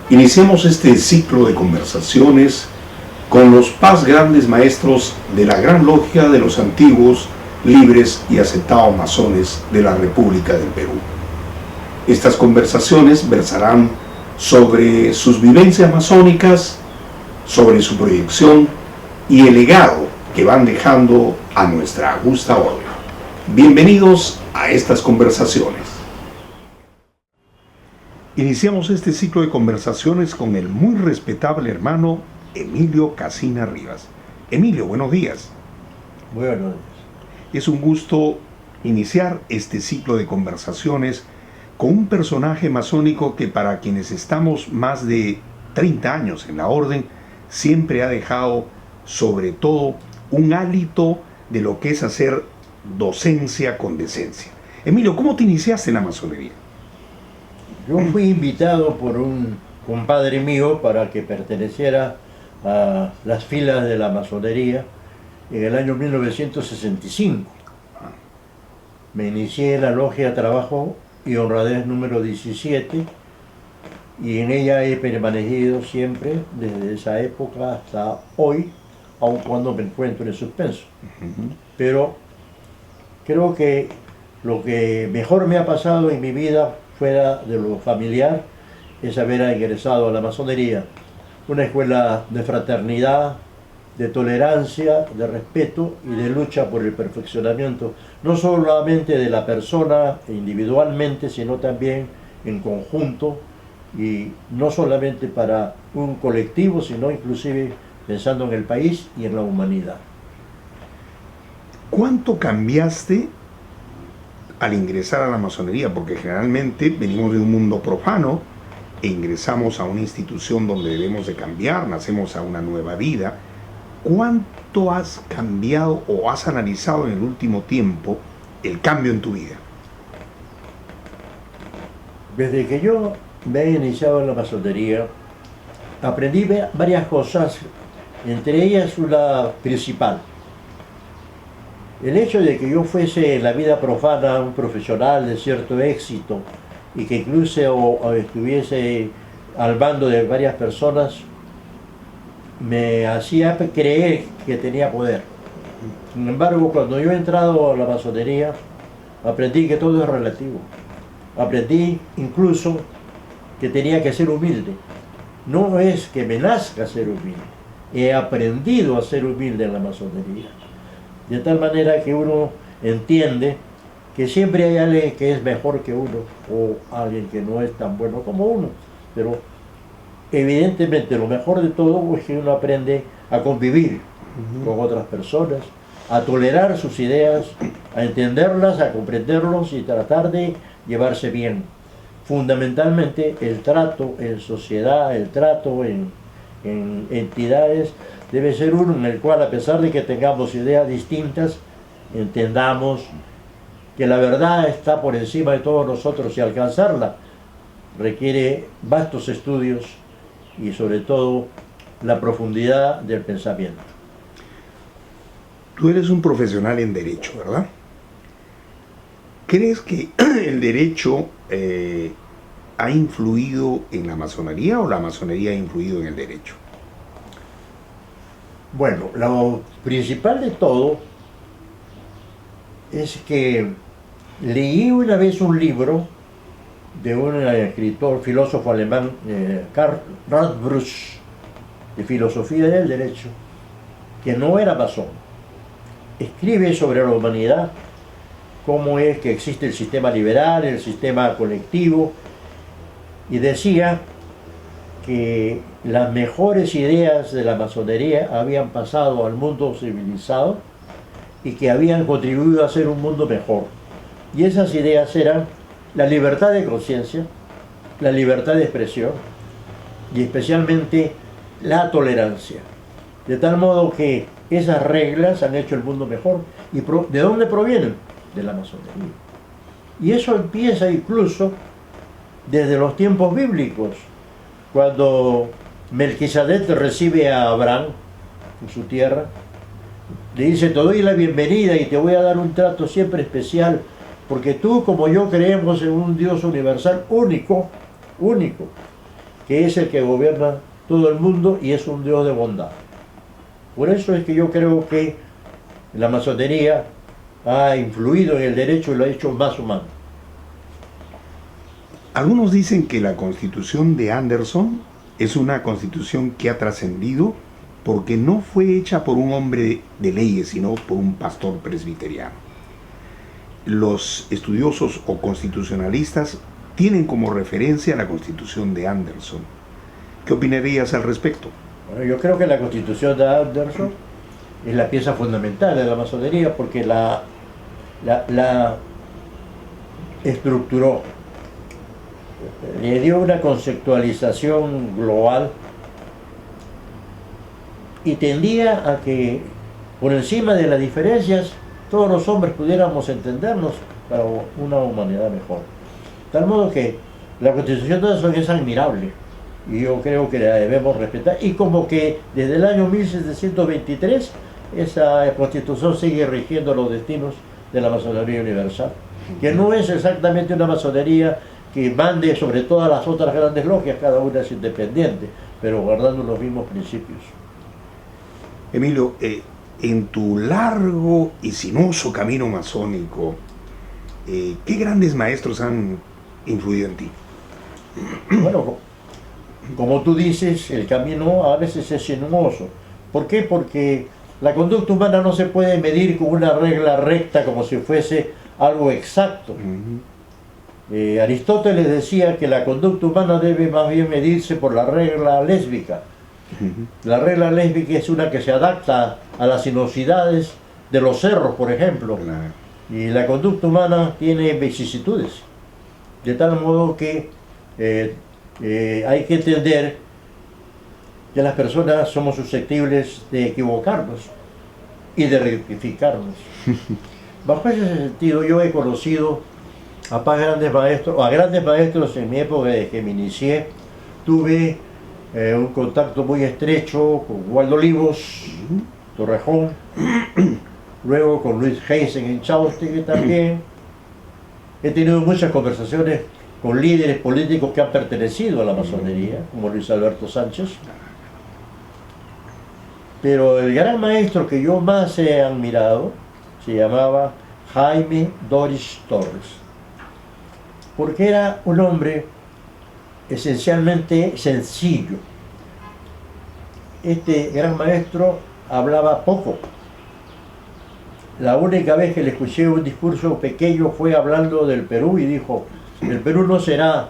Iniciamos este ciclo de conversaciones con los más grandes maestros de la Gran Logia de los antiguos, libres y aceptados masones de la República del Perú. Estas conversaciones versarán sobre sus vivencias masónicas, sobre su proyección y el legado que van dejando a nuestra augusta orden. Bienvenidos a estas conversaciones. Iniciamos este ciclo de conversaciones con el muy respetable hermano Emilio Casina Rivas. Emilio, buenos días. Buenos días. Es un gusto iniciar este ciclo de conversaciones con un personaje masónico que para quienes estamos más de 30 años en la orden, siempre ha dejado sobre todo un hálito de lo que es hacer docencia con decencia. Emilio, ¿cómo te iniciaste en la masonería? Yo fui invitado por un compadre mío para que perteneciera a las filas de la masonería en el año 1965. Me inicié en la logia Trabajo y Honradez número 17 y en ella he permanecido siempre desde esa época hasta hoy, aun cuando me encuentro en suspenso. Pero creo que lo que mejor me ha pasado en mi vida fuera de lo familiar es haber ingresado a la masonería, una escuela de fraternidad, de tolerancia, de respeto y de lucha por el perfeccionamiento, no solamente de la persona individualmente, sino también en conjunto, y no solamente para un colectivo, sino inclusive pensando en el país y en la humanidad. ¿Cuánto cambiaste al ingresar a la masonería? Porque generalmente venimos de un mundo profano e ingresamos a una institución donde debemos de cambiar, nacemos a una nueva vida. ¿Cuánto has cambiado o has analizado en el último tiempo el cambio en tu vida? Desde que yo me he iniciado en la masonería, aprendí varias cosas, entre ellas una principal. El hecho de que yo fuese en la vida profana un profesional de cierto éxito y que incluso o estuviese al mando de varias personas me hacía creer que tenía poder. Sin embargo, cuando yo he entrado a la masonería, aprendí que todo es relativo. Aprendí incluso que tenía que ser humilde. No es que me nazca ser humilde, he aprendido a ser humilde en la masonería. De tal manera que uno entiende que siempre hay alguien que es mejor que uno o alguien que no es tan bueno como uno. Pero evidentemente lo mejor de todo es que uno aprende a convivir con otras personas, a tolerar sus ideas, a entenderlas, a comprenderlos y tratar de llevarse bien. Fundamentalmente el trato en sociedad, el trato en entidades debe ser uno en el cual, a pesar de que tengamos ideas distintas, entendamos que la verdad está por encima de todos nosotros y alcanzarla requiere vastos estudios y sobre todo la profundidad del pensamiento. Tú eres un profesional en derecho, ¿verdad? ¿Crees que el derecho ha influido en la masonería o la masonería ha influido en el derecho? Bueno, lo principal de todo es que leí una vez un libro de un escritor, filósofo alemán, Karl Radbruch, de filosofía del derecho, que no era masón. Escribe sobre la humanidad, cómo es que existe el sistema liberal, el sistema colectivo, y decía que las mejores ideas de la masonería habían pasado al mundo civilizado y que habían contribuido a hacer un mundo mejor. Y esas ideas eran la libertad de conciencia, la libertad de expresión y especialmente la tolerancia. De tal modo que esas reglas han hecho el mundo mejor. ¿Y de dónde provienen? De la masonería. Y eso empieza incluso desde los tiempos bíblicos, cuando Melquisedec recibe a Abraham en su tierra, le dice: te doy la bienvenida y te voy a dar un trato siempre especial, porque tú como yo creemos en un Dios universal único, que es el que gobierna todo el mundo y es un Dios de bondad. Por eso es que yo creo que la masonería ha influido en el derecho y lo ha hecho más humano. Algunos dicen que la Constitución de Anderson es una constitución que ha trascendido porque no fue hecha por un hombre de leyes, sino por un pastor presbiteriano. Los estudiosos o constitucionalistas tienen como referencia la Constitución de Anderson. ¿Qué opinarías al respecto? Bueno, yo creo que la Constitución de Anderson es la pieza fundamental de la masonería porque la estructuró, le dio una conceptualización global y tendía a que por encima de las diferencias todos los hombres pudiéramos entendernos para una humanidad mejor. De tal modo que la Constitución de Anderson es admirable y yo creo que la debemos respetar, y como que desde el año 1723 esa Constitución sigue rigiendo los destinos de la masonería universal, que no es exactamente una masonería que mande sobre todas las otras grandes logias, cada una es independiente, pero guardando los mismos principios. Emilio, en tu largo y sinuoso camino masónico, ¿qué grandes maestros han influido en ti? Bueno, como tú dices, el camino a veces es sinuoso. ¿Por qué? Porque la conducta humana no se puede medir con una regla recta como si fuese algo exacto. Aristóteles decía que la conducta humana debe más bien medirse por la regla lésbica. La regla lésbica es una que se adapta a las sinuosidades de los cerros, por ejemplo. Y la conducta humana tiene vicisitudes. De tal modo que hay que entender que las personas somos susceptibles de equivocarnos y de rectificarnos. Bajo ese sentido, yo he conocido a grandes maestros en mi época de que me inicié. Tuve un contacto muy estrecho con Waldo Olivos, Torrejón, luego con Luis Heisen en Chaustegui también. He tenido muchas conversaciones con líderes políticos que han pertenecido a la masonería, como Luis Alberto Sánchez. Pero el gran maestro que yo más he admirado se llamaba Jaime Doris Torres, porque era un hombre esencialmente sencillo. Este gran maestro hablaba poco. La única vez que le escuché un discurso pequeño fue hablando del Perú y dijo: el Perú no será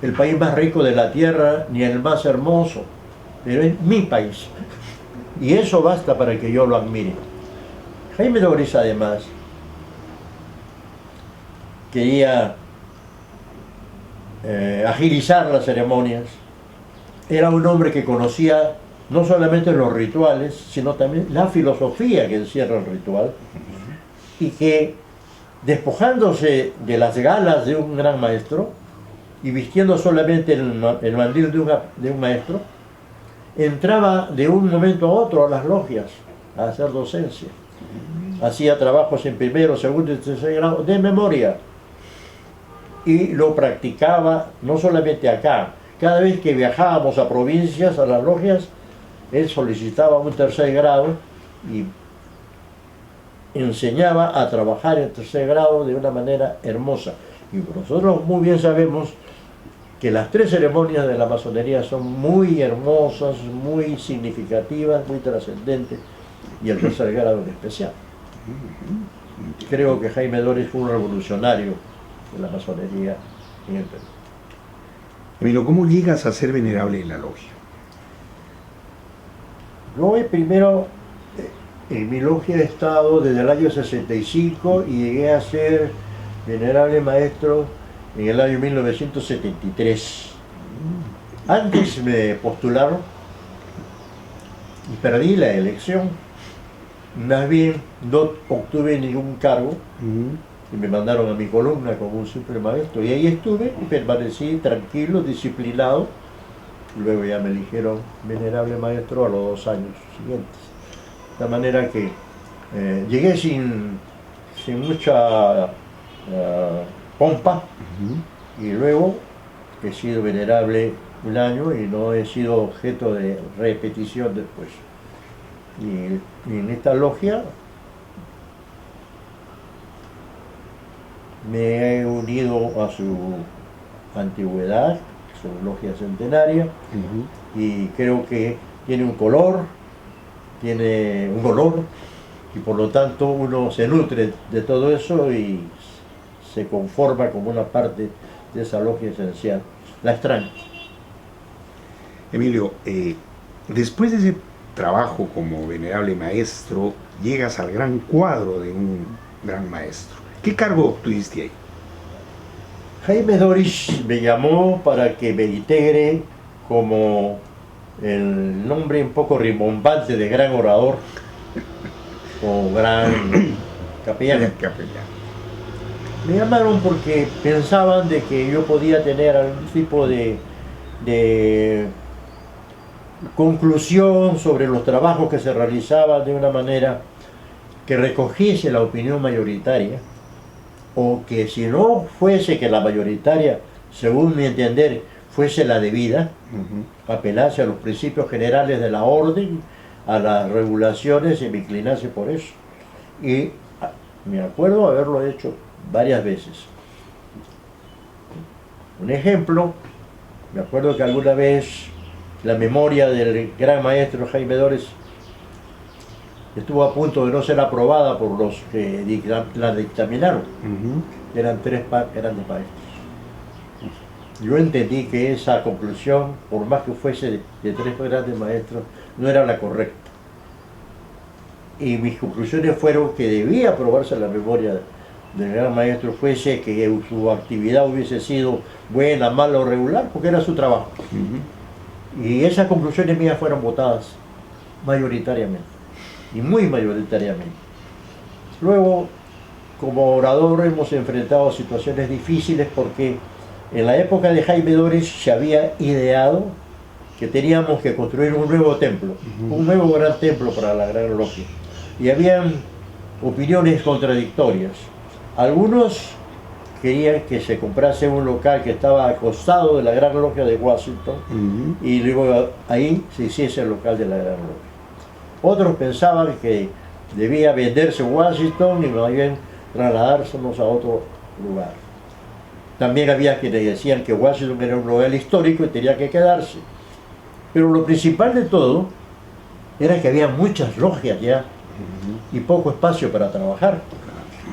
el país más rico de la tierra ni el más hermoso, pero es mi país. Y eso basta para que yo lo admire. Jaime Doris, además, quería agilizar las ceremonias. Era un hombre que conocía no solamente los rituales, sino también la filosofía que encierra el ritual, y que, despojándose de las galas de un gran maestro y vistiendo solamente el mandil de un maestro, entraba de un momento a otro a las logias a hacer docencia. Hacía trabajos en primero, segundo y tercer grado de memoria, y lo practicaba no solamente acá. Cada vez que viajábamos a provincias, a las logias, él solicitaba un tercer grado y enseñaba a trabajar en tercer grado de una manera hermosa. Y nosotros muy bien sabemos que las tres ceremonias de la masonería son muy hermosas, muy significativas, muy trascendentes, y el tercer grado en especial. Creo que Jaime Doris fue un revolucionario de la masonería en el Perú. Emilio, ¿cómo llegas a ser venerable en la logia? Yo primero, en mi logia he estado desde el año 65 y llegué a ser venerable maestro en el año 1973. Antes me postularon y perdí la elección. Más bien no obtuve ningún cargo y me mandaron a mi columna como un simple maestro. Y ahí estuve y permanecí tranquilo, disciplinado. Luego ya me eligieron venerable maestro a los 2 años siguientes. De manera que llegué sin mucha pompa, y luego he sido venerable un año y no he sido objeto de repetición después. Y en esta logia me he unido a su antigüedad, su logia centenaria, y creo que tiene un color, tiene un olor, y por lo tanto uno se nutre de todo eso y se conforma como una parte de esa logia esencial. La extraño. Emilio, después de ese trabajo como venerable maestro, llegas al gran cuadro de un gran maestro. ¿Qué cargo obtuviste ahí? Jaime Doris me llamó para que me integre como el nombre un poco rimbombante de gran orador o gran capellán. Me llamaron porque pensaban de que yo podía tener algún tipo de conclusión sobre los trabajos que se realizaban de una manera que recogiese la opinión mayoritaria, o que si no fuese que la mayoritaria, según mi entender, fuese la debida, apelase a los principios generales de la orden, a las regulaciones y me inclinase por eso. Y me acuerdo haberlo hecho varias veces. Un ejemplo, me acuerdo que alguna vez la memoria del gran maestro Jaime Doris estuvo a punto de no ser aprobada por los que la dictaminaron. Eran 3 grandes maestros. Yo entendí que esa conclusión, por más que fuese de 3 grandes maestros, no era la correcta. Y mis conclusiones fueron que debía aprobarse la memoria del gran maestro, fuese que su actividad hubiese sido buena, mala o regular, porque era su trabajo. Y esas conclusiones mías fueron votadas mayoritariamente, y muy mayoritariamente. Luego, como orador, hemos enfrentado situaciones difíciles porque en la época de Jaime Doris se había ideado que teníamos que construir un nuevo templo, un nuevo gran templo para la Gran Logia. Y habían opiniones contradictorias. Algunos querían que se comprase un local que estaba al costado de la Gran Logia de Washington y luego ahí se hiciese el local de la Gran Logia. Otros pensaban que debía venderse Washington y más bien trasladársenos a otro lugar. También había quienes decían que Washington era un lugar histórico y tenía que quedarse. Pero lo principal de todo era que había muchas logias ya y poco espacio para trabajar.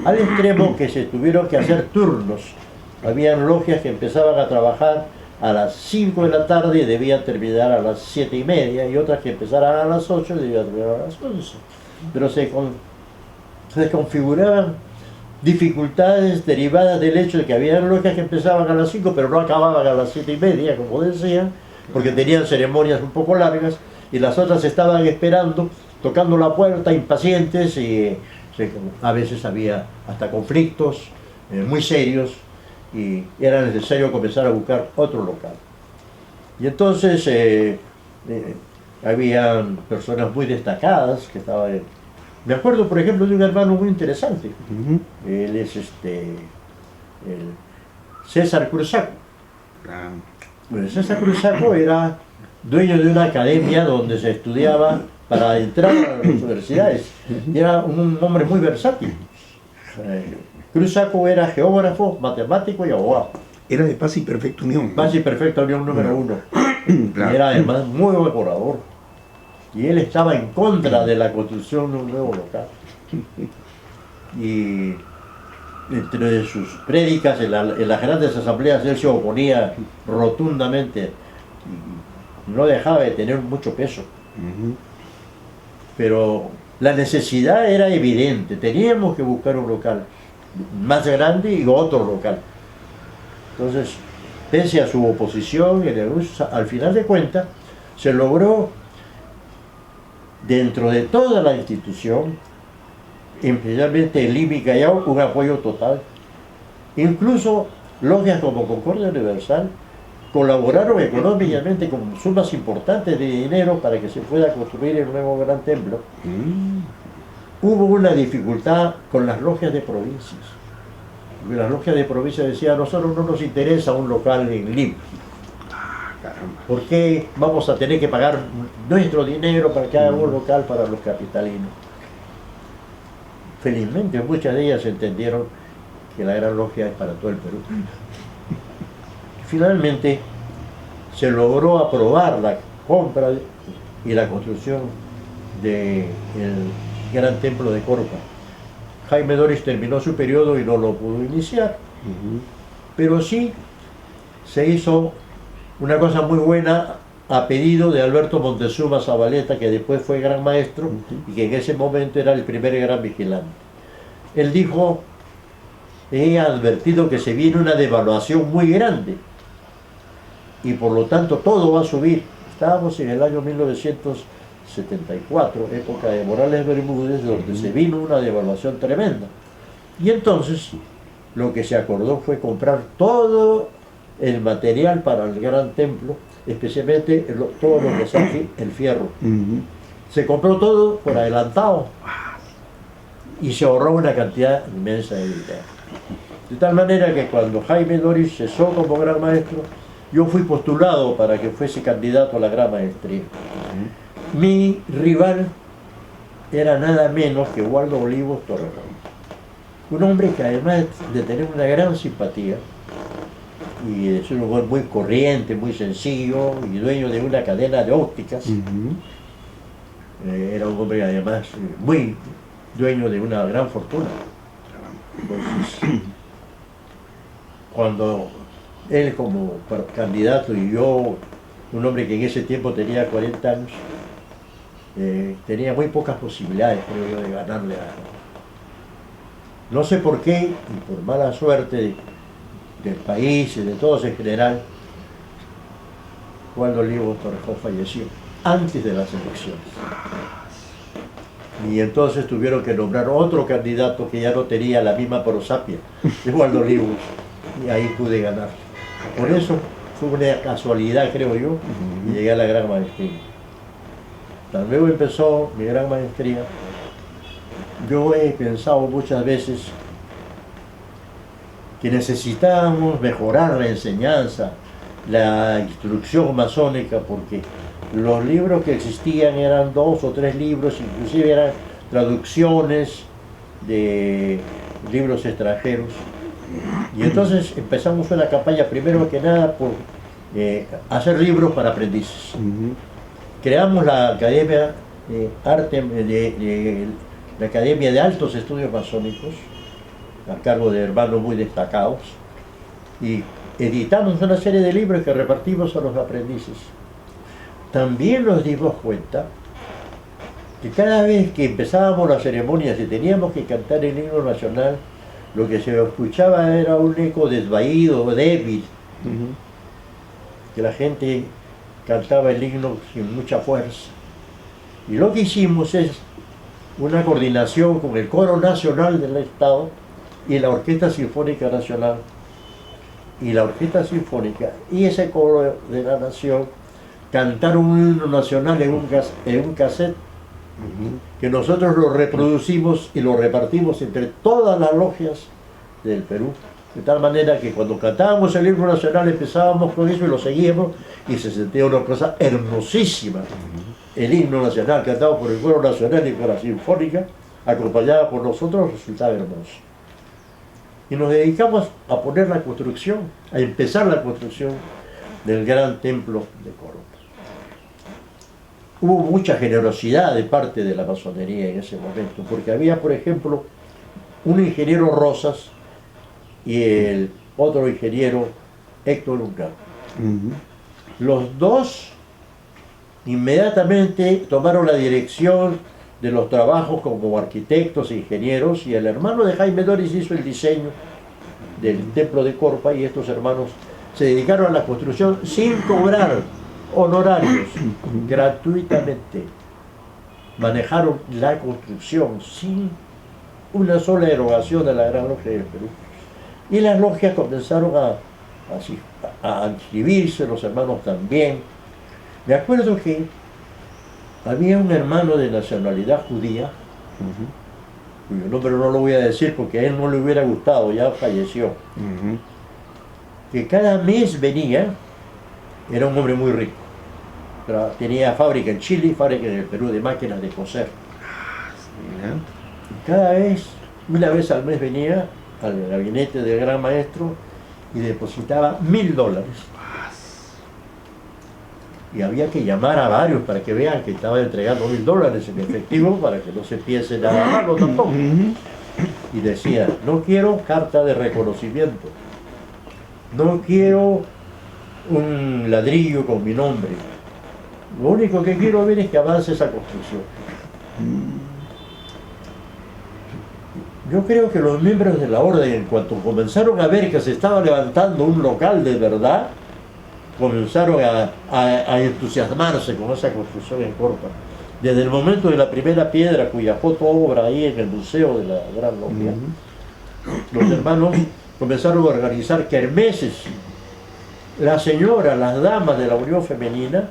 Al extremo que se tuvieron que hacer turnos. Habían logias que empezaban a trabajar a las 5 de la tarde y debían terminar a las 7:30, y otras que empezaran a las 8 y debían terminar a las 11. Pero se configuraban dificultades derivadas del hecho de que había logias que empezaban a las 5 pero no acababan a las 7:30, como decían, porque tenían ceremonias un poco largas, y las otras estaban esperando, tocando la puerta, impacientes, y a veces había hasta conflictos muy serios y era necesario comenzar a buscar otro local. Y entonces había personas muy destacadas que estaban. Me acuerdo, por ejemplo, de un hermano muy interesante. Él es el César Cruzaco. Bueno, César Cruzaco era dueño de una academia donde se estudiaba para entrar a las universidades. Y era un hombre muy versátil. Cruzaco era geógrafo, matemático y abogado. Era de Paz y Perfecta Unión. Paz y Perfecta Unión número 1. Claro. Era además muy buen orador. Y él estaba en contra de la construcción de un nuevo local. Y entre sus prédicas en las grandes asambleas él se oponía rotundamente. Y no dejaba de tener mucho peso. Pero la necesidad era evidente. Teníamos que buscar un local más grande y otro local. Entonces, pese a su oposición, al final de cuentas, se logró dentro de toda la institución, especialmente el IMI Callao, un apoyo total. Incluso logias como Concordia Universal colaboraron económicamente con sumas importantes de dinero para que se pueda construir el nuevo gran templo. Hubo una dificultad con las logias de provincias. Las logias de provincia decían: a nosotros no nos interesa un local en Lima. ¿Por qué vamos a tener que pagar nuestro dinero para que haga un local para los capitalinos? Felizmente muchas de ellas entendieron que la Gran Logia es para todo el Perú. Finalmente se logró aprobar la compra y la construcción del Gran Templo de Corpa. Jaime Doris terminó su periodo y no lo pudo iniciar, pero sí se hizo una cosa muy buena a pedido de Alberto Montezuma Zabaleta, que después fue gran maestro y que en ese momento era el primer gran vigilante. Él dijo: he advertido que se viene una devaluación muy grande y por lo tanto todo va a subir. Estábamos en el año 1974, época de Morales Bermúdez, donde se vino una devaluación tremenda. Y entonces lo que se acordó fue comprar todo el material para el gran templo, especialmente todo lo que es el fierro. Se compró todo por adelantado y se ahorró una cantidad inmensa de dinero. De tal manera que cuando Jaime Doris cesó como gran maestro, yo fui postulado para que fuese candidato a la gran maestría. Mi rival era nada menos que Waldo Olivos Torrejon, un hombre que además de tener una gran simpatía y de ser un hombre muy corriente, muy sencillo y dueño de una cadena de ópticas, era un hombre además muy dueño de una gran fortuna. Entonces, cuando él como candidato y yo, un hombre que en ese tiempo tenía 40 años, tenía muy pocas posibilidades, creo yo, de ganarle a... No sé por qué, y por mala suerte del país y de todos en general, Waldo Olivos Torrejon falleció antes de las elecciones. Y entonces tuvieron que nombrar otro candidato que ya no tenía la misma prosapia de Waldo Olivos, y ahí pude ganar. Por eso fue una casualidad, creo yo, y llegué a la gran maestría. Luego empezó mi gran maestría. Yo he pensado muchas veces que necesitábamos mejorar la enseñanza, la instrucción masónica, porque los libros que existían eran 2 o 3 libros, inclusive eran traducciones de libros extranjeros. Y entonces empezamos una campaña, primero que nada, por hacer libros para aprendices. Creamos la Academia de Arte, la Academia de Altos Estudios Masónicos, a cargo de hermanos muy destacados, y editamos una serie de libros que repartimos a los aprendices. También nos dimos cuenta que cada vez que empezábamos las ceremonias y teníamos que cantar el himno nacional, lo que se escuchaba era un eco desvaído, débil, que la gente cantaba el himno sin mucha fuerza. Y lo que hicimos es una coordinación con el Coro Nacional del Estado y la Orquesta Sinfónica Nacional. Y la Orquesta Sinfónica y ese coro de la Nación cantaron un himno nacional en un cassette, que nosotros lo reproducimos y lo repartimos entre todas las logias del Perú, de tal manera que cuando cantábamos el himno nacional empezábamos con eso y lo seguíamos y se sentía una cosa hermosísima. El himno nacional cantado por el Coro Nacional y por la Sinfónica, acompañada por nosotros, resultaba hermoso. Y nos dedicamos a poner la construcción, a empezar la construcción del gran templo de Corpa. Hubo mucha generosidad de parte de la masonería en ese momento, porque había, por ejemplo, un ingeniero Rosas y el otro ingeniero Héctor Lunca. Los dos inmediatamente tomaron la dirección de los trabajos como arquitectos e ingenieros, y el hermano de Jaime Doris hizo el diseño del templo de Corpa, y estos hermanos se dedicaron a la construcción sin cobrar honorarios, gratuitamente. Manejaron la construcción sin una sola erogación de la Gran Logia del Perú. Y las logias comenzaron a inscribirse, los hermanos también. Me acuerdo que había un hermano de nacionalidad judía, cuyo nombre no lo voy a decir porque a él no le hubiera gustado, ya falleció, que cada mes venía Era un hombre muy rico. Pero tenía fábrica en Chile y fábrica en el Perú de máquinas de coser. Y cada vez, una vez al mes venía al gabinete del gran maestro y depositaba $1000. Y había que llamar a varios para que vean que estaba entregando $1000 en efectivo para que no se piense nada malo tampoco. Y decía, no quiero carta de reconocimiento, no quiero un ladrillo con mi nombre, lo único que quiero ver es que avance esa construcción. Yo creo que los miembros de la orden, en cuanto comenzaron a ver que se estaba levantando un local de verdad, comenzaron a entusiasmarse con esa construcción en Corpa. Desde el momento de la primera piedra, cuya foto obra ahí en el Museo de la Gran Logia, los hermanos comenzaron a organizar kermeses. Las señoras, las damas de la Unión Femenina,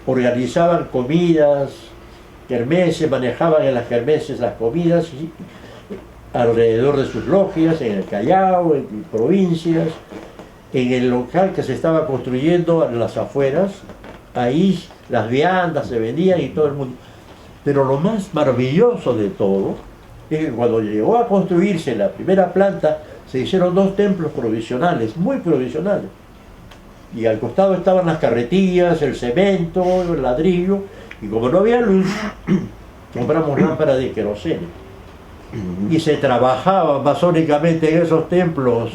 organizaban comidas, kermeses, manejaban en las kermeses las comidas y, alrededor de sus logias, en el Callao, en provincias, en el local que se estaba construyendo en las afueras, ahí las viandas se vendían y todo el mundo. Pero lo más maravilloso de todo es que cuando llegó a construirse la primera planta, se hicieron 2 templos provisionales, muy provisionales. Y al costado estaban las carretillas, el cemento, el ladrillo, y como no había luz, compramos lámparas de queroseno. Y se trabajaba masónicamente en esos templos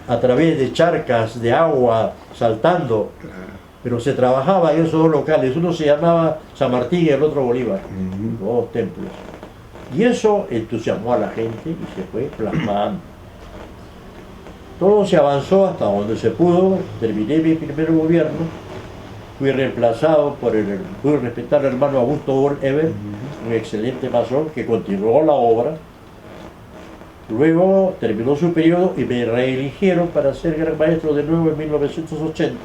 a través de charcas de agua saltando, pero se trabajaba en esos 2 locales, uno se llamaba San Martín y el otro Bolívar, 2 templos. Y eso entusiasmó a la gente y se fue plasmando. Todo se avanzó hasta donde se pudo, terminé mi primer gobierno, fui reemplazado por el muy respetable hermano Augusto Eber, un excelente masón que continuó la obra. Luego terminó su periodo y me reeligieron para ser gran maestro de nuevo en 1980,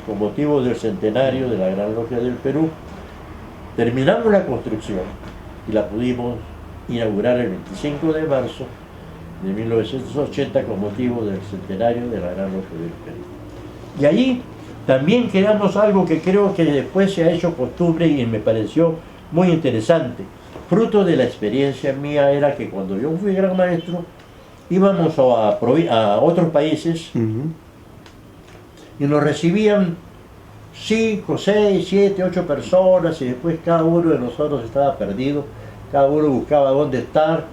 con motivo del centenario de la Gran Logia del Perú. Terminamos la construcción y la pudimos inaugurar el 25 de marzo de 1980 con motivo del centenario de la Gran Logia del Perú. Y allí también creamos algo que creo que después se ha hecho costumbre y me pareció muy interesante. Fruto de la experiencia mía era que cuando yo fui gran maestro, íbamos a otros países y nos recibían 5, 6, 7, 8 personas y después cada uno de nosotros estaba perdido, cada uno buscaba dónde estar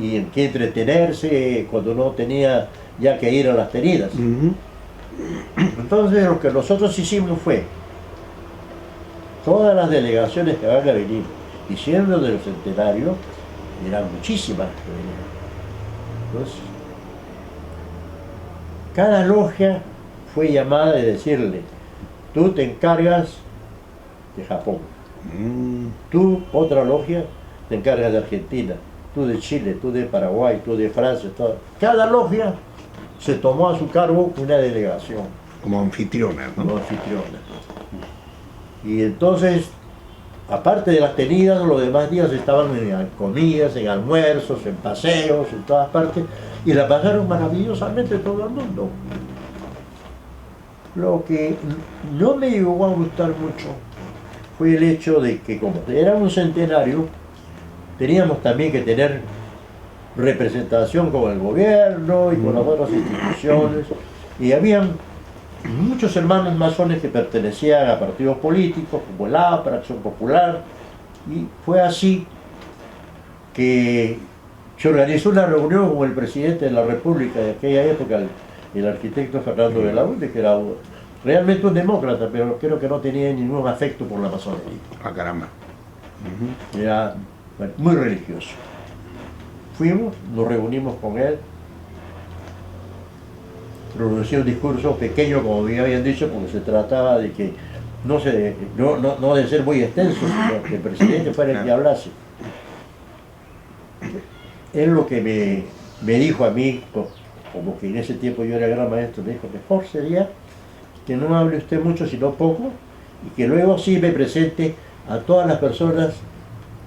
y en qué entretenerse cuando no tenía ya que ir a las tenidas. Entonces lo que nosotros hicimos fue, todas las delegaciones que van a venir, y siendo del centenario, eran muchísimas. Entonces, cada logia fue llamada y decirle, tú te encargas de Japón, tú, otra logia, te encargas de Argentina, tú de Chile, tú de Paraguay, tú de Francia, todo. Cada logia se tomó a su cargo una delegación. Como anfitriona, ¿no? Como anfitriona. Y entonces, aparte de las tenidas, los demás días estaban en comidas, en almuerzos, en paseos, en todas partes, y la pasaron maravillosamente todo el mundo. Lo que no me llegó a gustar mucho fue el hecho de que, como era un centenario, teníamos también que tener representación con el gobierno y con las otras instituciones, y habían muchos hermanos masones que pertenecían a partidos políticos como el APRA, Acción Popular, y fue así que se organizó una reunión con el presidente de la República de aquella época, el arquitecto Fernando Belaúnde, que era realmente un demócrata, pero creo que no tenía ningún afecto por la masonería. Ah, caramba. Era muy religioso. Fuimos, nos reunimos con él, pronunció un discurso pequeño, como me habían dicho, porque se trataba de que no de ser muy extenso, sino que el presidente fuera el que hablase. Él lo que me dijo a mí, como que en ese tiempo yo era gran maestro, me dijo, mejor sería que no hable usted mucho, sino poco, y que luego sí me presente a todas las personas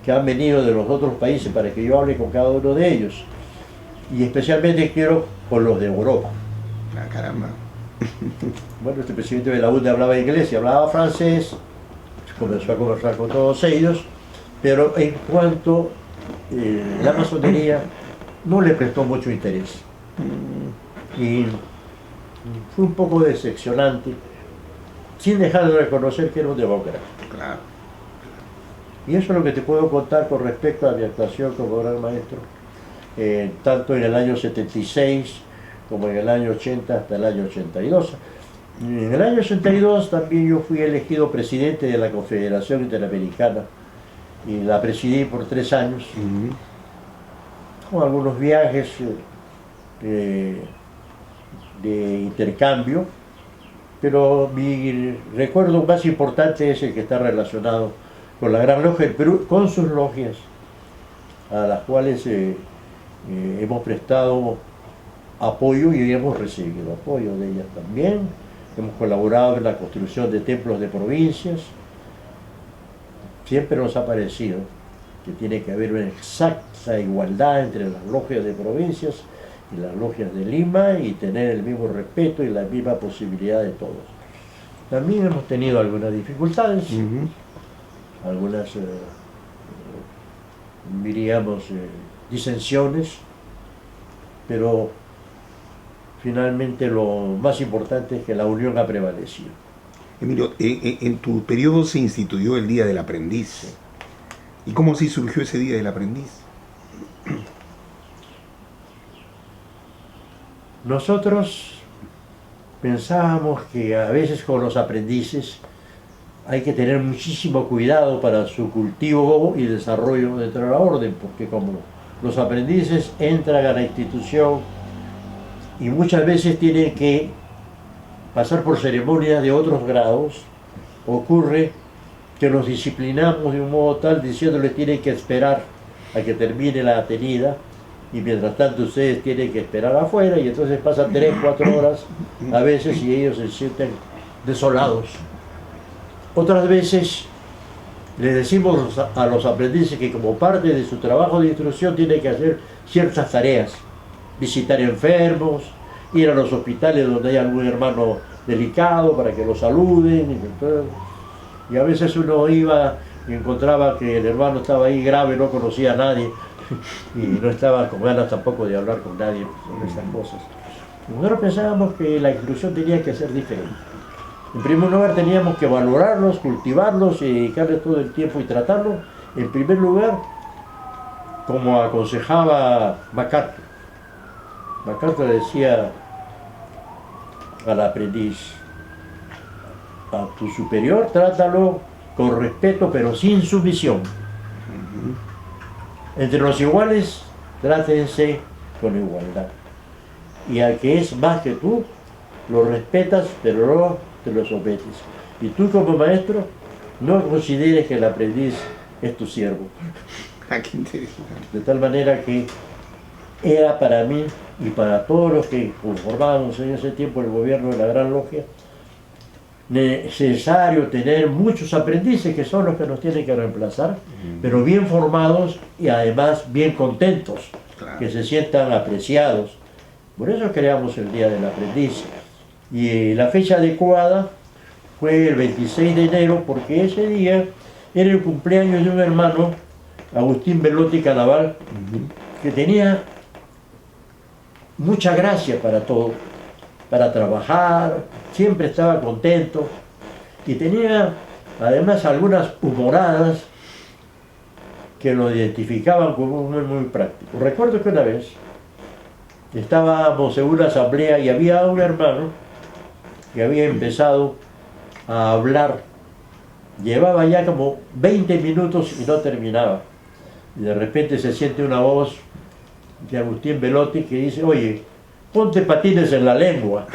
que han venido de los otros países para que yo hable con cada uno de ellos. Y especialmente quiero con los de Europa. Ah, caramba. Bueno, este presidente de la UNE hablaba inglés y hablaba francés, comenzó a conversar con todos ellos, pero en cuanto la masonería no le prestó mucho interés. Y fue un poco decepcionante, sin dejar de reconocer que era un demócrata. Claro. Y eso es lo que te puedo contar con respecto a mi actuación como gran maestro, tanto en el año 76 como en el año 80 hasta el año 82. En el año 82 también yo fui elegido presidente de la Confederación Interamericana y la presidí por 3 años, con algunos viajes de intercambio, pero mi recuerdo más importante es el que está relacionado con la Gran Logia del Perú, con sus logias, a las cuales hemos prestado apoyo y hemos recibido apoyo de ellas también. Hemos colaborado en la construcción de templos de provincias. Siempre nos ha parecido que tiene que haber una exacta igualdad entre las logias de provincias y las logias de Lima y tener el mismo respeto y la misma posibilidad de todos. También hemos tenido algunas dificultades, algunas, diríamos, disensiones, pero finalmente lo más importante es que la unión ha prevalecido. Emilio, en tu periodo se instituyó el Día del Aprendiz. ¿Y cómo así surgió ese Día del Aprendiz? Nosotros pensábamos que a veces con los aprendices hay que tener muchísimo cuidado para su cultivo y desarrollo dentro de la orden, porque como los aprendices entran a la institución y muchas veces tienen que pasar por ceremonias de otros grados, ocurre que los disciplinamos de un modo tal diciéndoles tienen que esperar a que termine la tenida y mientras tanto ustedes tienen que esperar afuera y entonces pasan 3, 4 horas a veces y ellos se sienten desolados. Otras veces les decimos a los aprendices que como parte de su trabajo de instrucción tienen que hacer ciertas tareas, visitar enfermos, ir a los hospitales donde hay algún hermano delicado para que lo saluden, y a veces uno iba y encontraba que el hermano estaba ahí grave, no conocía a nadie y no estaba con ganas tampoco de hablar con nadie sobre estas cosas. Nosotros pensábamos que la instrucción tenía que ser diferente. En primer lugar teníamos que valorarlos, cultivarlos y dedicarles todo el tiempo y tratarlos, en primer lugar, como aconsejaba MacArthur. MacArthur decía al aprendiz: a tu superior trátalo con respeto pero sin sumisión. Entre los iguales trátense con igualdad. Y al que es más que tú, lo respetas pero no te lo sometes. Y tú como maestro, no consideres que el aprendiz es tu siervo. Qué interesante. De tal manera que era para mí y para todos los que conformábamos en ese tiempo el gobierno de la Gran Logia, necesario tener muchos aprendices que son los que nos tienen que reemplazar, pero bien formados y además bien contentos, claro, que se sientan apreciados. Por eso creamos el Día del Aprendiz. Y la fecha adecuada fue el 26 de enero, porque ese día era el cumpleaños de un hermano, Agustín Belotti Canaval, que tenía mucha gracia para todo, para trabajar, siempre estaba contento y tenía además algunas humoradas que lo identificaban como muy práctico. Recuerdo que una vez estábamos en una asamblea y había un hermano que había empezado a hablar, llevaba ya como 20 minutos y no terminaba. Y de repente se siente una voz de Agustín Belotti que dice: oye, ponte patines en la lengua.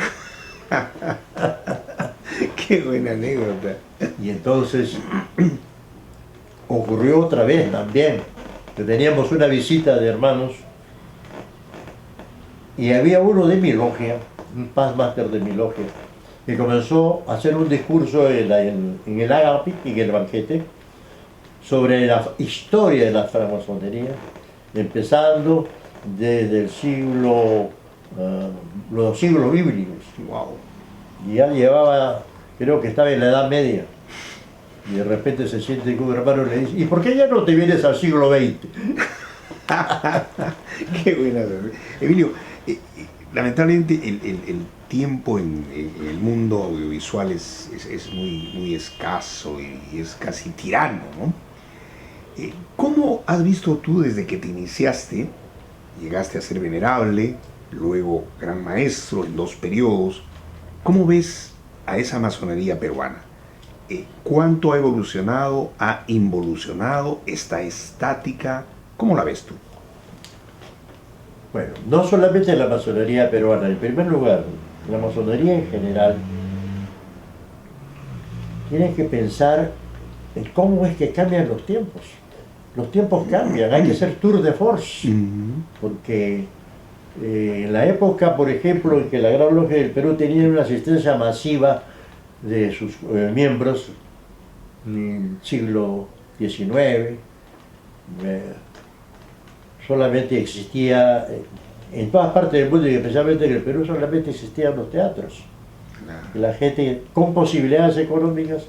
Qué buena anécdota. Y entonces ocurrió otra vez también, que teníamos una visita de hermanos y había uno de mi logia, un Paz Master de mi logia, que comenzó a hacer un discurso en el Agape, en el banquete, sobre la historia de la francmasonería, empezando desde el siglo, los siglos bíblicos. Wow. y ya llevaba, creo que estaba en la Edad Media. Y de repente se siente con un hermano y le dice, ¿y por qué ya no te vienes al siglo XX? Qué buena. Emilio, lamentablemente el tiempo en el mundo audiovisual es muy escaso y es casi tirano, ¿no? ¿Cómo has visto tú desde que te iniciaste, llegaste a ser venerable, luego gran maestro en 2 periodos, cómo ves a esa masonería peruana? ¿Cuánto ha evolucionado, ha involucionado, está estática? ¿Cómo la ves tú? Bueno, no solamente la masonería peruana, en primer lugar, la masonería en general, tiene que pensar en cómo es que cambian los tiempos. Los tiempos cambian, hay que ser tour de force, porque en la época, por ejemplo, en que la Gran Logia del Perú tenía una asistencia masiva de sus miembros, en el siglo XIX, solamente existía, en todas partes del mundo y especialmente en el Perú, solamente existían los teatros. Y la gente con posibilidades económicas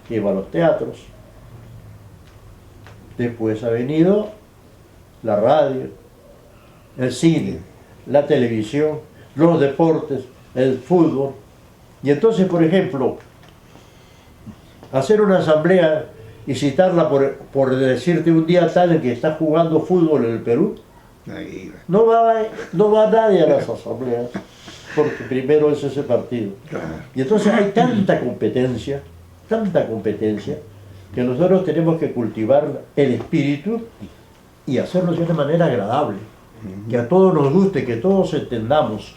iba a los teatros. Después ha venido la radio, el cine, la televisión, los deportes, el fútbol. Y entonces, por ejemplo, hacer una asamblea y citarla por decirte un día tal en que está jugando fútbol en el Perú, no va nadie a las asambleas, porque primero es ese partido. Y entonces hay tanta competencia, que nosotros tenemos que cultivar el espíritu y hacerlo de una manera agradable, que a todos nos guste, que todos entendamos.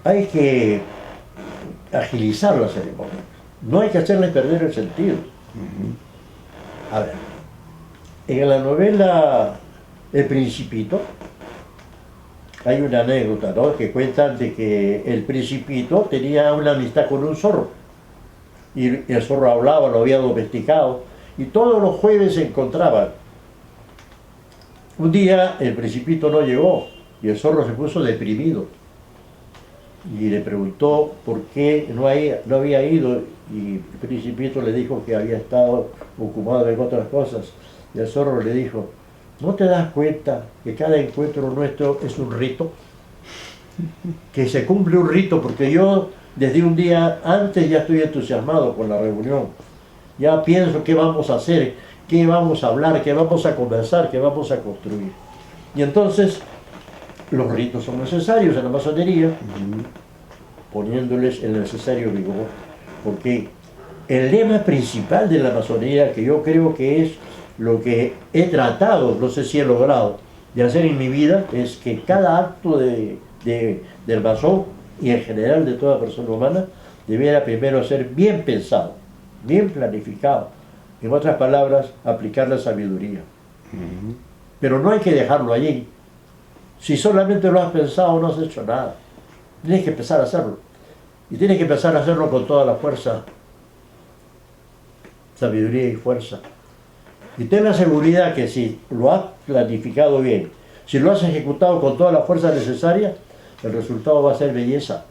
Hay que agilizar la ceremonia, no hay que hacerles perder el sentido. A ver, en la novela El Principito hay una anécdota, ¿no?, que cuentan de que el Principito tenía una amistad con un zorro. Y el zorro hablaba, lo había domesticado, y todos los jueves se encontraban. Un día el Principito no llegó, y el zorro se puso deprimido. Y le preguntó por qué no había ido, y el Principito le dijo que había estado ocupado en otras cosas. Y el zorro le dijo, ¿no te das cuenta que cada encuentro nuestro es un rito? Que se cumple un rito, porque yo desde un día antes ya estoy entusiasmado con la reunión. Ya pienso qué vamos a hacer, qué vamos a hablar, qué vamos a conversar, qué vamos a construir. Y entonces los ritos son necesarios en la masonería, poniéndoles el necesario vigor, porque el lema principal de la masonería, que yo creo que es lo que he tratado, no sé si he logrado, de hacer en mi vida, es que cada acto del masón, y en general de toda persona humana, debiera primero ser bien pensado, bien planificado. En otras palabras, aplicar la sabiduría. Pero no hay que dejarlo allí. Si solamente lo has pensado, no has hecho nada. Tienes que empezar a hacerlo. Y tienes que empezar a hacerlo con toda la fuerza. Sabiduría y fuerza. Y ten la seguridad que si lo has planificado bien, si lo has ejecutado con toda la fuerza necesaria, el resultado va a ser belleza.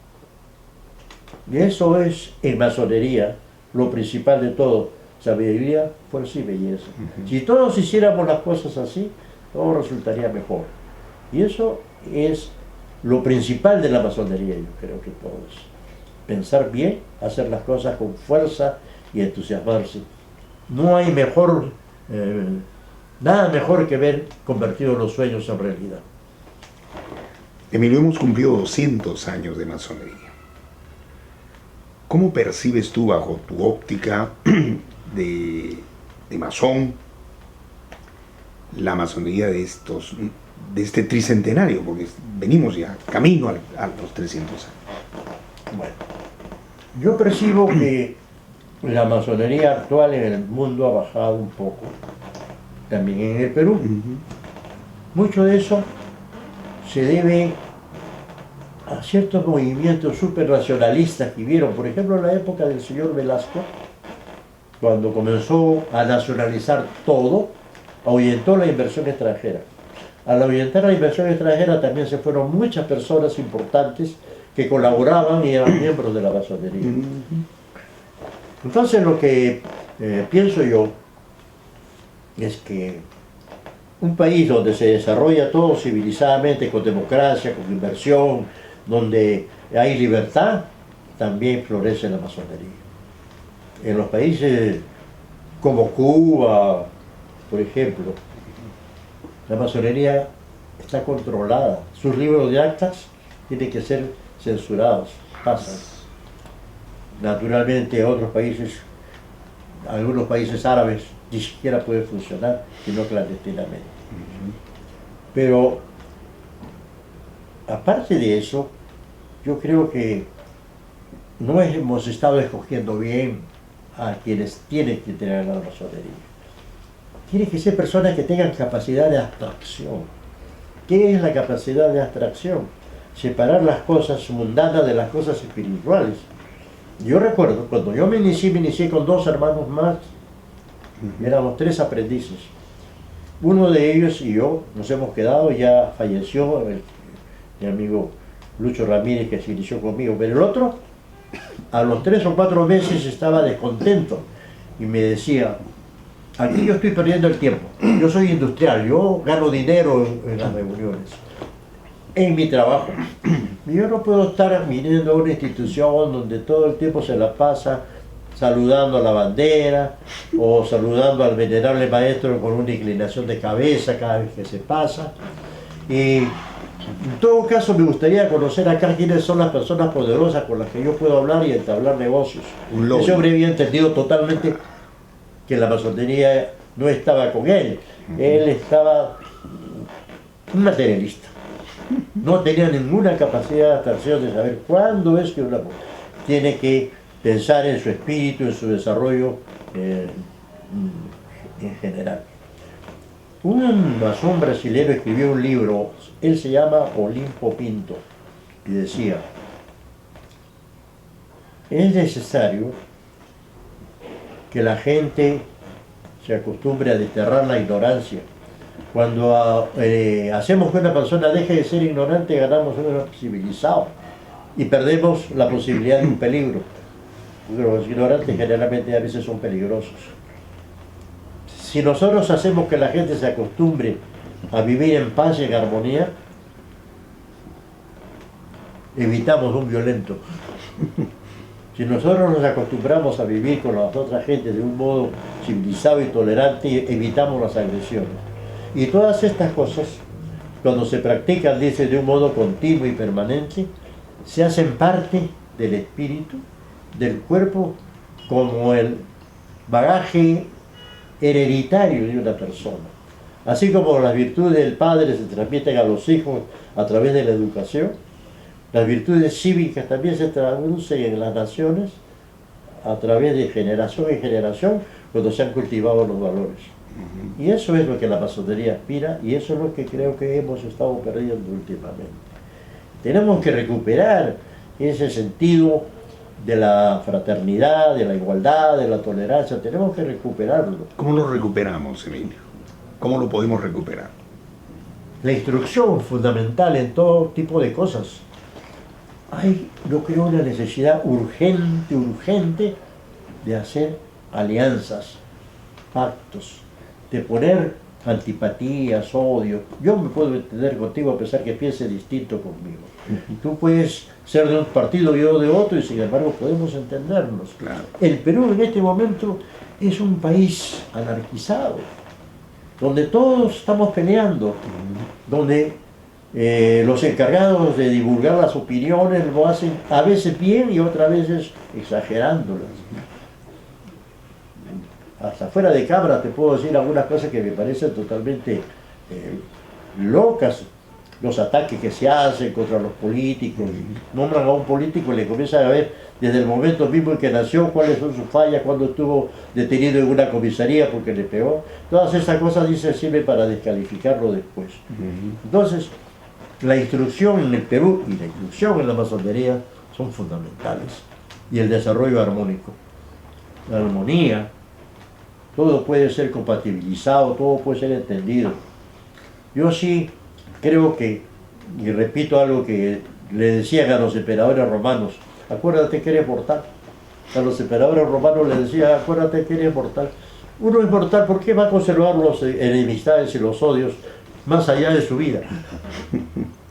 Y eso es en masonería lo principal de todo: sabiduría, fuerza y belleza. Si todos hiciéramos las cosas así, todo resultaría mejor. Y eso es lo principal de la masonería, yo creo que todo es pensar bien, hacer las cosas con fuerza y entusiasmarse. No hay nada mejor que ver convertidos los sueños en realidad. Emilio, hemos cumplido 200 años de masonería. ¿Cómo percibes tú, bajo tu óptica de masón, la masonería de este tricentenario? Porque venimos ya camino a los 300 años. Bueno, yo percibo que la masonería actual en el mundo ha bajado un poco, también en el Perú. Mucho de eso se debe a ciertos movimientos supernacionalistas que vieron, por ejemplo, en la época del señor Velasco, cuando comenzó a nacionalizar todo, ahuyentó la inversión extranjera. Al ahuyentar la inversión extranjera también se fueron muchas personas importantes que colaboraban y eran miembros de la masonería. Entonces lo que pienso yo es que un país donde se desarrolla todo civilizadamente, con democracia, con inversión, donde hay libertad, también florece la masonería. En los países como Cuba, por ejemplo, la masonería está controlada. Sus libros de actas tienen que ser censurados, pasan. Naturalmente otros países, algunos países árabes, ni siquiera pueden funcionar, sino clandestinamente. Pero, aparte de eso, yo creo que no hemos estado escogiendo bien a quienes tienen que tener la masonería. Tienen que ser personas que tengan capacidad de abstracción. ¿Qué es la capacidad de abstracción? Separar las cosas mundanas de las cosas espirituales. Yo recuerdo, cuando yo me inicié con 2 hermanos más, éramos 3 aprendices. Uno de ellos y yo nos hemos quedado, ya falleció mi amigo Lucho Ramírez, que se inició conmigo, pero el otro, a los 3 o 4 meses estaba descontento y me decía: aquí yo estoy perdiendo el tiempo, yo soy industrial, yo gano dinero en las reuniones, en mi trabajo, y yo no puedo estar viniendo a una institución donde todo el tiempo se la pasa saludando a la bandera o saludando al venerable maestro con una inclinación de cabeza cada vez que se pasa. Y en todo caso me gustaría conocer acá quiénes son las personas poderosas con las que yo puedo hablar y entablar negocios. Ese hombre había entendido totalmente que la masonería no estaba con él. Él estaba un materialista. No tenía ninguna capacidad de abstracción de saber cuándo es que una tiene que pensar en su espíritu, en su desarrollo en general. Un masón brasileño escribió un libro, él se llama Olimpo Pinto, y decía: es necesario que la gente se acostumbre a desterrar la ignorancia. Cuando hacemos que una persona deje de ser ignorante, ganamos un civilizado y perdemos la posibilidad de un peligro. Los ignorantes generalmente a veces son peligrosos. Si nosotros hacemos que la gente se acostumbre a vivir en paz y en armonía, evitamos un violento. Si nosotros nos acostumbramos a vivir con las otras gentes de un modo civilizado y tolerante, evitamos las agresiones. Y todas estas cosas, cuando se practican, dice, de un modo continuo y permanente, se hacen parte del espíritu, del cuerpo, como el bagaje hereditario de una persona. Así como las virtudes del padre se transmiten a los hijos a través de la educación, las virtudes cívicas también se traducen en las naciones a través de generación en generación cuando se han cultivado los valores. Y eso es lo que la masonería aspira y eso es lo que creo que hemos estado perdiendo últimamente. Tenemos que recuperar ese sentido de la fraternidad, de la igualdad, de la tolerancia, tenemos que recuperarlo. ¿Cómo lo recuperamos, Emilio? ¿Cómo lo podemos recuperar? La instrucción fundamental en todo tipo de cosas. Hay, yo creo, una necesidad urgente de hacer alianzas, pactos, de poner antipatías, odio. Yo me puedo entender contigo a pesar que piense distinto conmigo. Tú puedes ser de un partido y yo de otro y sin embargo podemos entendernos. Claro. El Perú en este momento es un país anarquizado, donde todos estamos peleando, donde los encargados de divulgar las opiniones lo hacen a veces bien y otras veces exagerándolas. Hasta fuera de cámara te puedo decir algunas cosas que me parecen totalmente locas. Los ataques que se hacen contra los políticos, nombran a un político y le comienzan a ver desde el momento mismo en que nació cuáles son sus fallas, cuando estuvo detenido en una comisaría porque le pegó. Todas esas cosas dicen sirven para descalificarlo después. Entonces, la instrucción en el Perú y la instrucción en la masonería son fundamentales. Y el desarrollo armónico. La armonía, todo puede ser compatibilizado, todo puede ser entendido. Yo sí creo que, y repito algo que le decían a los emperadores romanos, acuérdate que eres mortal. A los emperadores romanos les decían, acuérdate que eres mortal. Uno es mortal, ¿por qué va a conservar las enemistades y los odios más allá de su vida?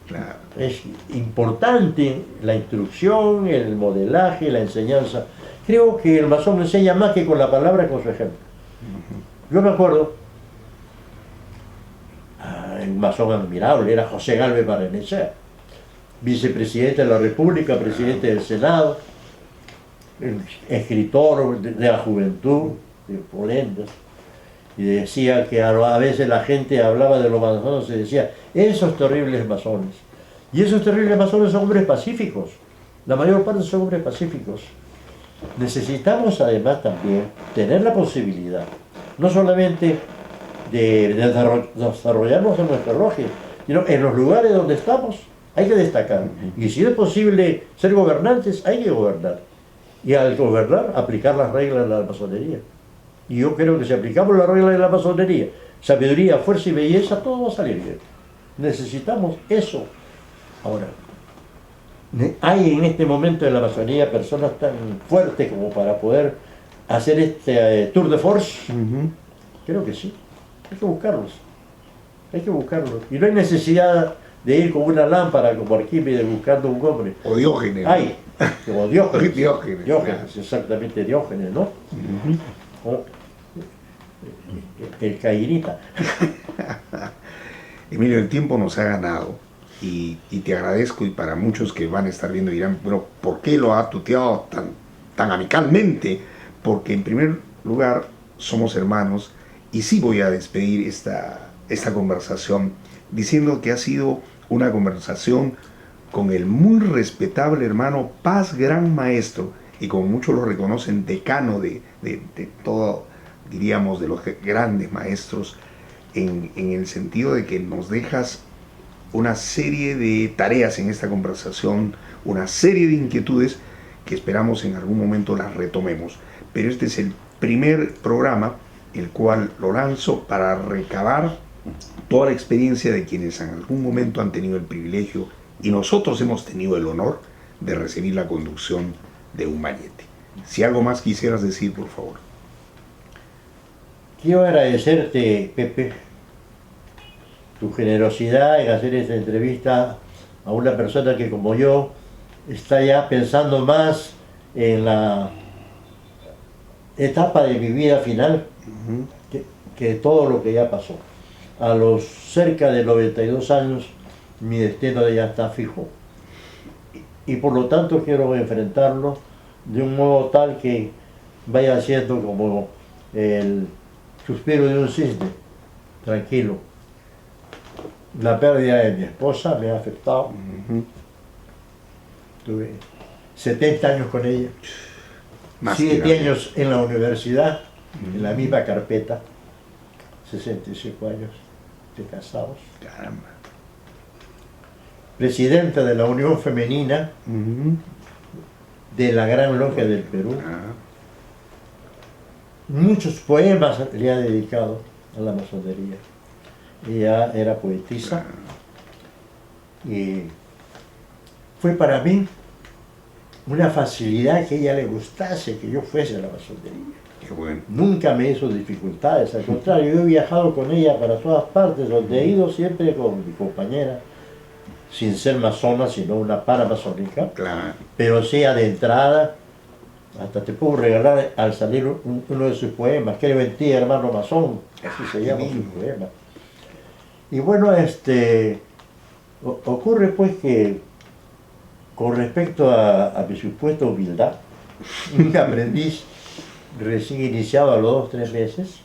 Claro. Es importante la instrucción, el modelaje, la enseñanza. Creo que el masón enseña más que con la palabra, con su ejemplo. Yo me acuerdo, un masón admirable era José Gálvez Barrenechea, vicepresidente de la República, presidente del Senado, escritor de la juventud, de Polendas, y decía que a veces la gente hablaba de los masones y decía, esos terribles masones. Y esos terribles masones son hombres pacíficos, la mayor parte son hombres pacíficos. Necesitamos además también tener la posibilidad, no solamente de desarrollarnos en nuestra logia, sino en los lugares donde estamos hay que destacar. Y si es posible ser gobernantes, hay que gobernar. Y al gobernar, aplicar las reglas de la masonería. Y yo creo que si aplicamos las reglas de la masonería, sabiduría, fuerza y belleza, todo va a salir bien. Necesitamos eso. Ahora, ¿hay en este momento en la masonería personas tan fuertes como para poder hacer este tour de force? Creo que sí. Hay que buscarlos. Hay que buscarlos. Y no hay necesidad de ir con una lámpara como Arquímedes buscando un hombre. O Diógenes. Hay, como Diógenes. Diógenes, Diógenes, claro. exactamente Diógenes, ¿no? O el Cairita. Emilio, el tiempo nos ha ganado y te agradezco, y para muchos que van a estar viendo dirán, bueno, ¿por qué lo ha tuteado tan amicalmente? Porque en primer lugar somos hermanos, y sí voy a despedir esta conversación diciendo que ha sido una conversación con el muy respetable hermano Paz, gran maestro, y como muchos lo reconocen, decano de todo, diríamos, de los grandes maestros, en el sentido de que nos dejas una serie de tareas en esta conversación, una serie de inquietudes que esperamos en algún momento las retomemos. Pero este es el primer programa, el cual lo lanzo para recabar toda la experiencia de quienes en algún momento han tenido el privilegio, y nosotros hemos tenido el honor de recibir la conducción de un bañete. Si algo más quisieras decir, por favor. Quiero agradecerte, Pepe, tu generosidad en hacer esta entrevista a una persona que, como yo, está ya pensando más en la etapa de mi vida final que todo lo que ya pasó. A los cerca de 92 años, mi destino ya está fijo. Y por lo tanto quiero enfrentarlo de un modo tal que vaya siendo como el suspiro de un cisne, tranquilo. La pérdida de mi esposa me ha afectado. Tuve 70 años con ella, 7 años en la universidad, en la misma carpeta, 65 años de casados. Caramba. Presidenta de la Unión Femenina de la Gran Logia del Perú. Muchos poemas le ha dedicado a la masonería. Ella era poetisa y fue para mí una facilidad que a ella le gustase que yo fuese a la masonería. Qué bueno. Nunca me hizo dificultades, al contrario, yo he viajado con ella para todas partes, donde he ido siempre con mi compañera, sin ser masona, sino una paramasónica, Claro. pero sí de entrada. Hasta te puedo regalar al salir uno de sus poemas, Creo en ti, hermano masón, así se llama su poema. Y bueno, ocurre pues que con respecto a mi supuesta humildad, un aprendiz recién iniciado a los 2 o 3 meses,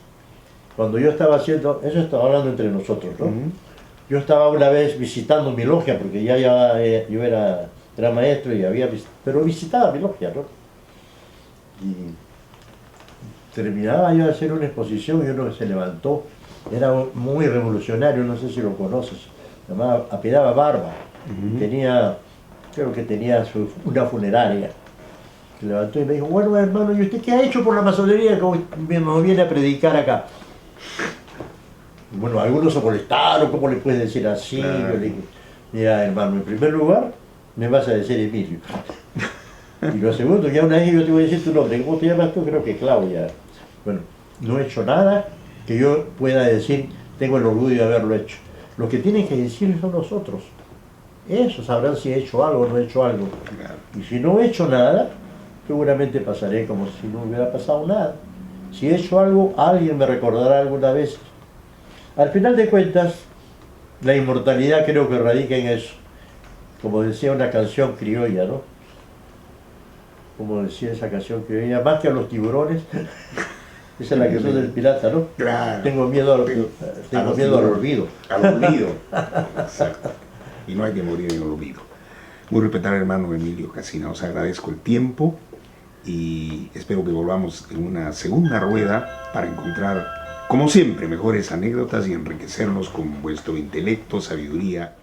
cuando yo estaba haciendo, eso estaba hablando entre nosotros, ¿no? Yo estaba una vez visitando mi logia, porque yo era maestro y pero visitaba mi logia, ¿no? Y terminaba yo de hacer una exposición y uno que se levantó, era muy revolucionario, no sé si lo conoces, se llamaba, apellidaba Barba, creo que tenía una funeraria. Se levantó y me dijo, bueno hermano, ¿y usted qué ha hecho por la masonería que nos viene a predicar acá? Bueno, algunos se molestaron, ¿cómo le puedes decir así? Yo le dije, mira hermano, en primer lugar, me vas a decir Emilio. Y lo segundo, ya una vez yo te voy a decir tu nombre. ¿Cómo te llamas tú? Creo que Claudia. Bueno, no he hecho nada que yo pueda decir, tengo el orgullo de haberlo hecho. Lo que tienen que decir son los otros. Ellos sabrán si he hecho algo o no he hecho algo. Claro. Y si no he hecho nada, seguramente pasaré como si no hubiera pasado nada. Si he hecho algo, alguien me recordará alguna vez. Al final de cuentas, la inmortalidad creo que radica en eso. Como decía una canción criolla, ¿no? Como decía esa canción criolla, más que a los tiburones. Esa es la canción del pirata, ¿no? Claro. Tengo miedo al olvido. Al olvido. Exacto. Y no hay que morir en el olvido. Muy respetable hermano Emilio Casina, os agradezco el tiempo y espero que volvamos en una segunda rueda para encontrar, como siempre, mejores anécdotas y enriquecernos con vuestro intelecto, sabiduría.